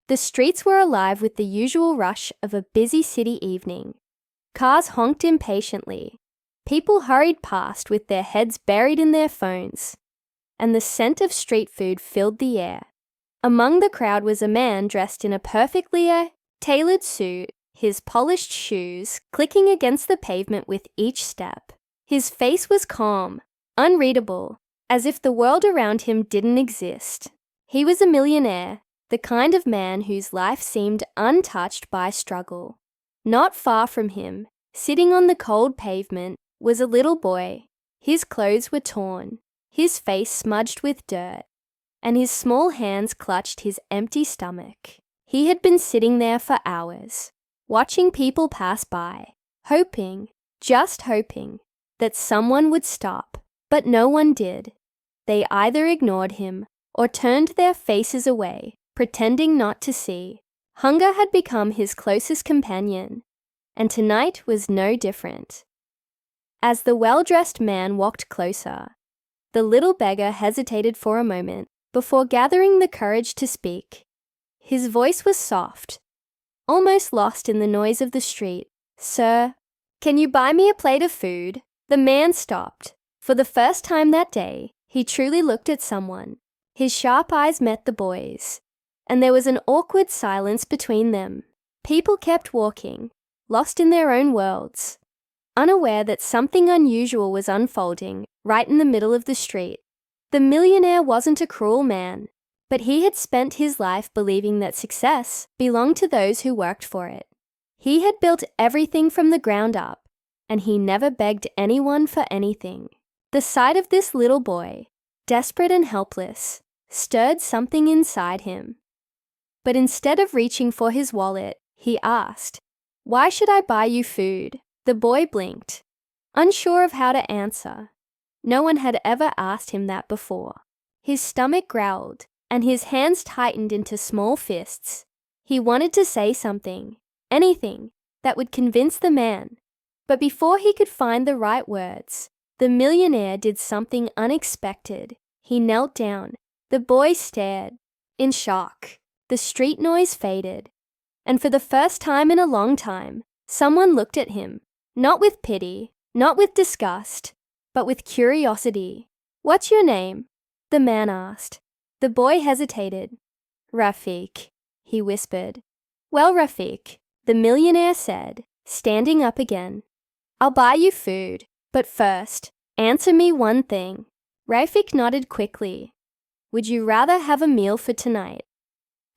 The streets were alive with the usual rush of a busy city evening. Cars honked impatiently. People hurried past with their heads buried in their phones, and the scent of street food filled the air. Among the crowd was a man dressed in a perfectly tailored suit, his polished shoes clicking against the pavement with each step. His face was calm, unreadable, as if the world around him didn't exist. He was a millionaire, the kind of man whose life seemed untouched by struggle. Not far from him, sitting on the cold pavement, was a little boy. His clothes were torn, his face smudged with dirt, and his small hands clutched his empty stomach. He had been sitting there for hours, watching people pass by, hoping, just hoping, that someone would stop, but no one did. They either ignored him or turned their faces away, pretending not to see. Hunger had become his closest companion, and tonight was no different. As the well-dressed man walked closer, the little beggar hesitated for a moment before gathering the courage to speak. His voice was soft, almost lost in the noise of the street. "Sir, can you buy me a plate of food?" The man stopped. For the first time that day, he truly looked at someone. His sharp eyes met the boy's, and there was an awkward silence between them. People kept walking, lost in their own worlds, unaware that something unusual was unfolding right in the middle of the street. The millionaire wasn't a cruel man, but he had spent his life believing that success belonged to those who worked for it. He had built everything from the ground up, and he never begged anyone for anything. The sight of this little boy, desperate and helpless, stirred something inside him. But instead of reaching for his wallet, he asked, "Why should I buy you food?" The boy blinked, unsure of how to answer. No one had ever asked him that before. His stomach growled, and his hands tightened into small fists. He wanted to say something, anything, that would convince the man. But before he could find the right words, the millionaire did something unexpected. He knelt down. The boy stared, in shock. The street noise faded, and for the first time in a long time, someone looked at him, not with pity, not with disgust, but with curiosity. "What's your name?" the man asked. The boy hesitated. "Rafiq," he whispered. "Well, Rafiq," the millionaire said, standing up again, "I'll buy you food, but first, answer me one thing." Rafiq nodded quickly. "Would you rather have a meal for tonight,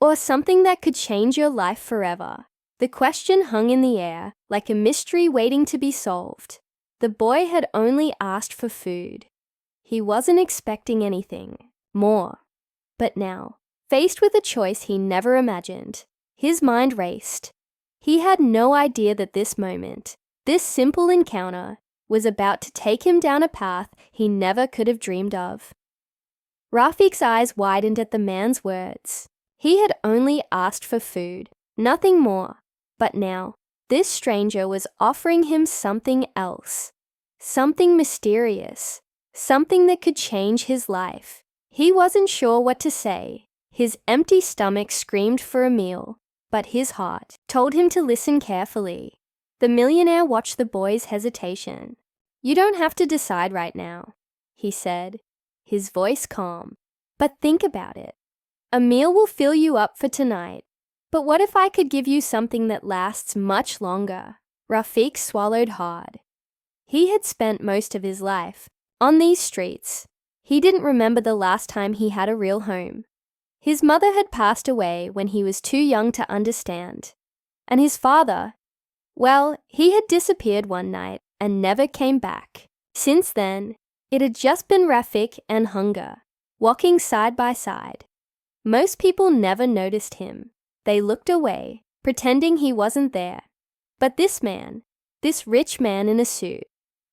or something that could change your life forever?" The question hung in the air, like a mystery waiting to be solved. The boy had only asked for food. He wasn't expecting anything more. But now, faced with a choice he never imagined, his mind raced. He had no idea that this moment, this simple encounter, was about to take him down a path he never could have dreamed of. Rafiq's eyes widened at the man's words. He had only asked for food, nothing more. But now, this stranger was offering him something else, something mysterious, something that could change his life. He wasn't sure what to say. His empty stomach screamed for a meal, but his heart told him to listen carefully. The millionaire watched the boy's hesitation. "You don't have to decide right now," he said, his voice calm. "But think about it. A meal will fill you up for tonight. But what if I could give you something that lasts much longer?" Rafiq swallowed hard. He had spent most of his life on these streets. He didn't remember the last time he had a real home. His mother had passed away when he was too young to understand. And his father, well, he had disappeared one night and never came back. Since then, it had just been Rafiq and hunger, walking side by side. Most people never noticed him. They looked away, pretending he wasn't there. But this man, this rich man in a suit,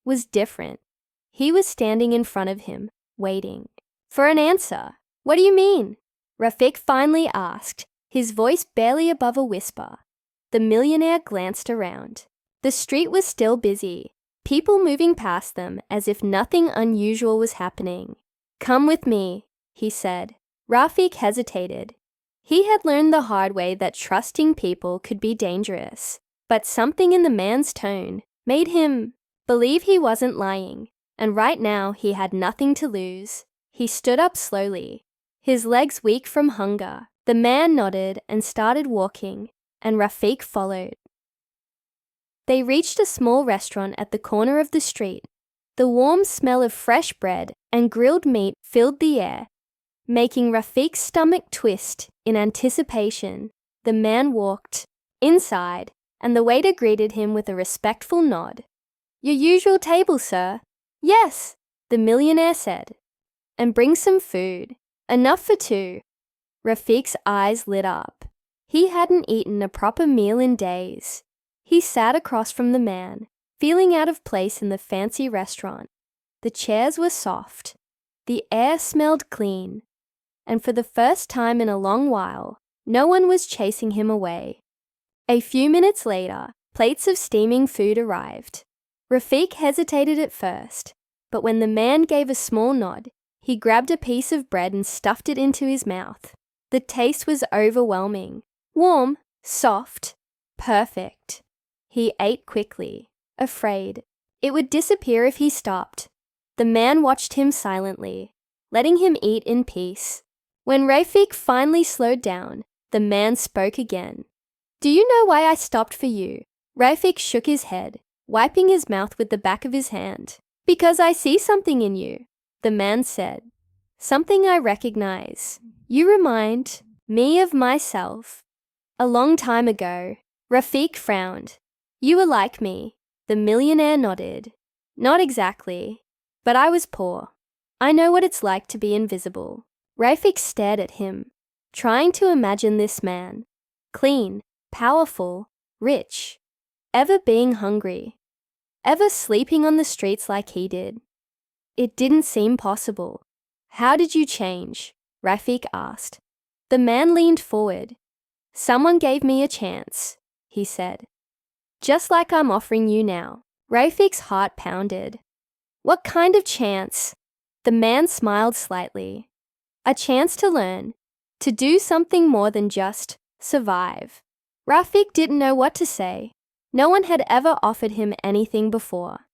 was different. He was standing in front of him, waiting for an answer. "What do you mean?" Rafiq finally asked, his voice barely above a whisper. The millionaire glanced around. The street was still busy, people moving past them as if nothing unusual was happening. "Come with me," he said. Rafiq hesitated. He had learned the hard way that trusting people could be dangerous, but something in the man's tone made him believe he wasn't lying, and right now he had nothing to lose. He stood up slowly, his legs weak from hunger. The man nodded and started walking, and Rafiq followed. They reached a small restaurant at the corner of the street. The warm smell of fresh bread and grilled meat filled the air, making Rafiq's stomach twist in anticipation. The man walked inside, and the waiter greeted him with a respectful nod. "Your usual table, sir." "Yes," the millionaire said. "And bring some food. Enough for two." Rafiq's eyes lit up. He hadn't eaten a proper meal in days. He sat across from the man, feeling out of place in the fancy restaurant. The chairs were soft. The air smelled clean. And for the first time in a long while, no one was chasing him away. A few minutes later, plates of steaming food arrived. Rafiq hesitated at first, but when the man gave a small nod, he grabbed a piece of bread and stuffed it into his mouth. The taste was overwhelming. Warm, soft, perfect. He ate quickly, afraid it would disappear if he stopped. The man watched him silently, letting him eat in peace. When Rafiq finally slowed down, the man spoke again. "Do you know why I stopped for you?" Rafiq shook his head, wiping his mouth with the back of his hand. "Because I see something in you," the man said. "Something I recognize. You remind me of myself. A long time ago." Rafiq frowned. "You were like me." The millionaire nodded. "Not exactly, but I was poor. I know what it's like to be invisible." Rafiq stared at him, trying to imagine this man. Clean, powerful, rich. Ever being hungry. Ever sleeping on the streets like he did. It didn't seem possible. "How did you change?" Rafiq asked. The man leaned forward. "Someone gave me a chance," he said. "Just like I'm offering you now." Rafiq's heart pounded. "What kind of chance?" The man smiled slightly. "A chance to learn, to do something more than just survive." Rafiq didn't know what to say. No one had ever offered him anything before.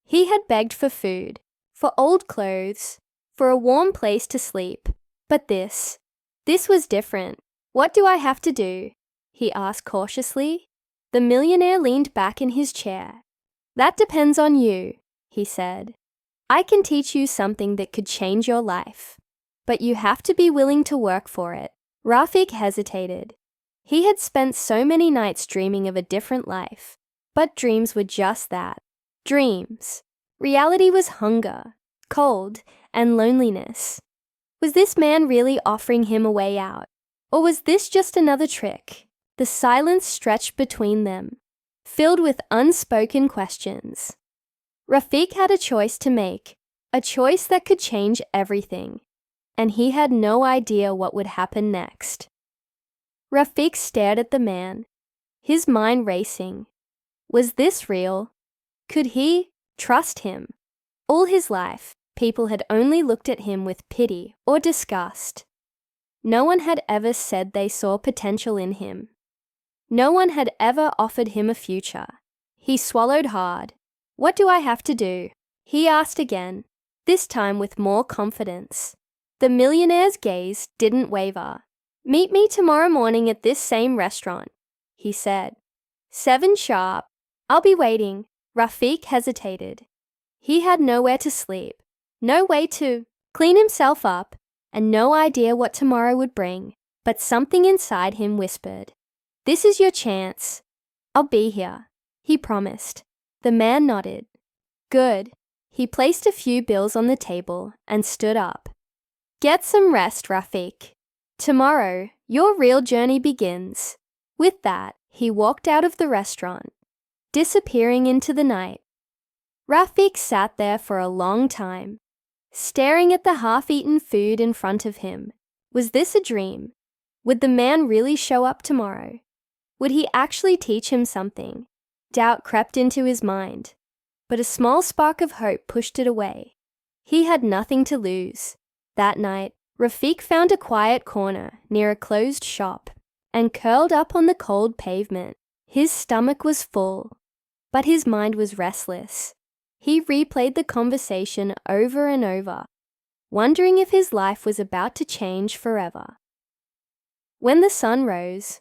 He had begged for food, for old clothes, for a warm place to sleep. But this was different. "What do I have to do?" he asked cautiously. The millionaire leaned back in his chair. "That depends on you," he said. "I can teach you something that could change your life, but you have to be willing to work for it." Rafiq hesitated. He had spent so many nights dreaming of a different life, but dreams were just that, dreams. Reality was hunger, cold, and loneliness. Was this man really offering him a way out? Or was this just another trick? The silence stretched between them, filled with unspoken questions. Rafiq had a choice to make, a choice that could change everything, and he had no idea what would happen next. Rafiq stared at the man, his mind racing. Was this real? Could he trust him? All his life, people had only looked at him with pity or disgust. No one had ever said they saw potential in him. No one had ever offered him a future. He swallowed hard. "What do I have to do?" he asked again, this time with more confidence. The millionaire's gaze didn't waver. "Meet me tomorrow morning at this same restaurant," he said. 7 sharp. I'll be waiting." Rafiq hesitated. He had nowhere to sleep, no way to clean himself up, and no idea what tomorrow would bring. But something inside him whispered, "This is your chance." "I'll be here," he promised. The man nodded. "Good." He placed a few bills on the table and stood up. "Get some rest, Rafiq. Tomorrow, your real journey begins." With that, he walked out of the restaurant, disappearing into the night. Rafiq sat there for a long time, staring at the half-eaten food in front of him. Was this a dream? Would the man really show up tomorrow? Would he actually teach him something? Doubt crept into his mind, but a small spark of hope pushed it away. He had nothing to lose. That night, Rafiq found a quiet corner near a closed shop and curled up on the cold pavement. His stomach was full, but his mind was restless. He replayed the conversation over and over, wondering if his life was about to change forever. When the sun rose,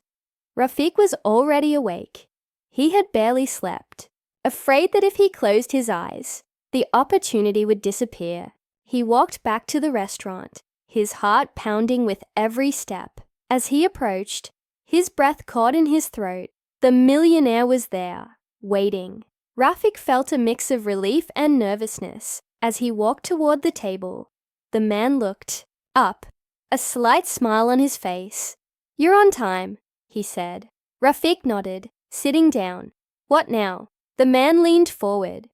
Rafiq was already awake. He had barely slept, afraid that if he closed his eyes, the opportunity would disappear. He walked back to the restaurant, his heart pounding with every step. As he approached, his breath caught in his throat. The millionaire was there, waiting. Rafiq felt a mix of relief and nervousness as he walked toward the table. The man looked up, a slight smile on his face. "You're on time," he said. Rafiq nodded, sitting down. "What now?" The man leaned forward.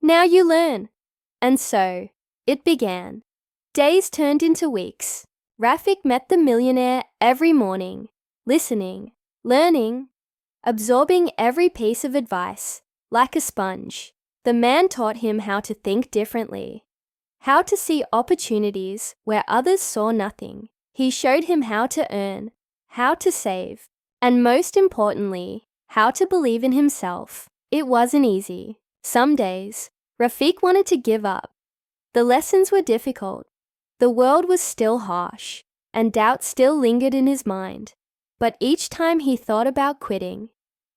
"Now you learn." And so, it began. Days turned into weeks. Rafiq met the millionaire every morning, listening, learning, absorbing every piece of advice, like a sponge. The man taught him how to think differently, how to see opportunities where others saw nothing. He showed him how to earn, how to save, and most importantly, how to believe in himself. It wasn't easy. Some days, Rafiq wanted to give up. The lessons were difficult. The world was still harsh, and doubt still lingered in his mind. But each time he thought about quitting,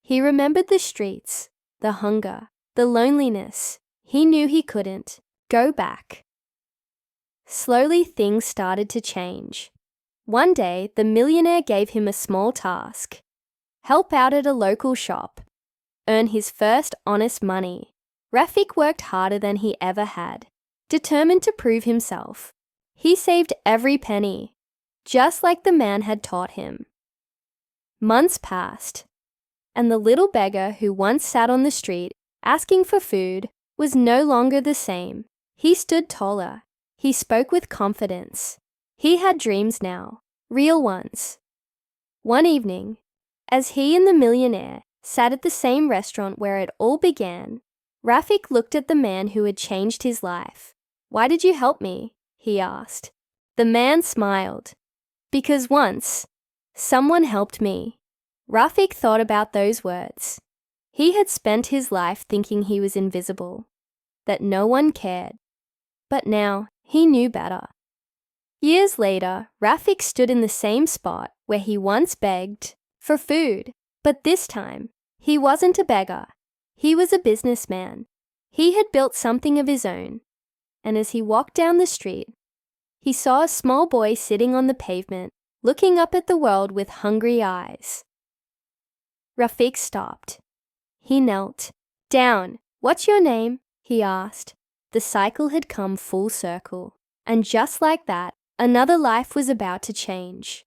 he remembered the streets, the hunger, the loneliness. He knew he couldn't go back. Slowly, things started to change. One day, the millionaire gave him a small task: help out at a local shop, earn his first honest money. Rafiq worked harder than he ever had, determined to prove himself. He saved every penny, just like the man had taught him. Months passed, and the little beggar who once sat on the street asking for food was no longer the same. He stood taller. He spoke with confidence. He had dreams now, real ones. One evening, as he and the millionaire sat at the same restaurant where it all began, Rafiq looked at the man who had changed his life. "Why did you help me?" he asked. The man smiled. "Because once, someone helped me." Rafiq thought about those words. He had spent his life thinking he was invisible, that no one cared. But now, he knew better. Years later, Rafiq stood in the same spot where he once begged for food. But this time, he wasn't a beggar. He was a businessman. He had built something of his own. And as he walked down the street, he saw a small boy sitting on the pavement, looking up at the world with hungry eyes. Rafiq stopped. He knelt down. "What's your name?" he asked. The cycle had come full circle. And just like that, another life was about to change.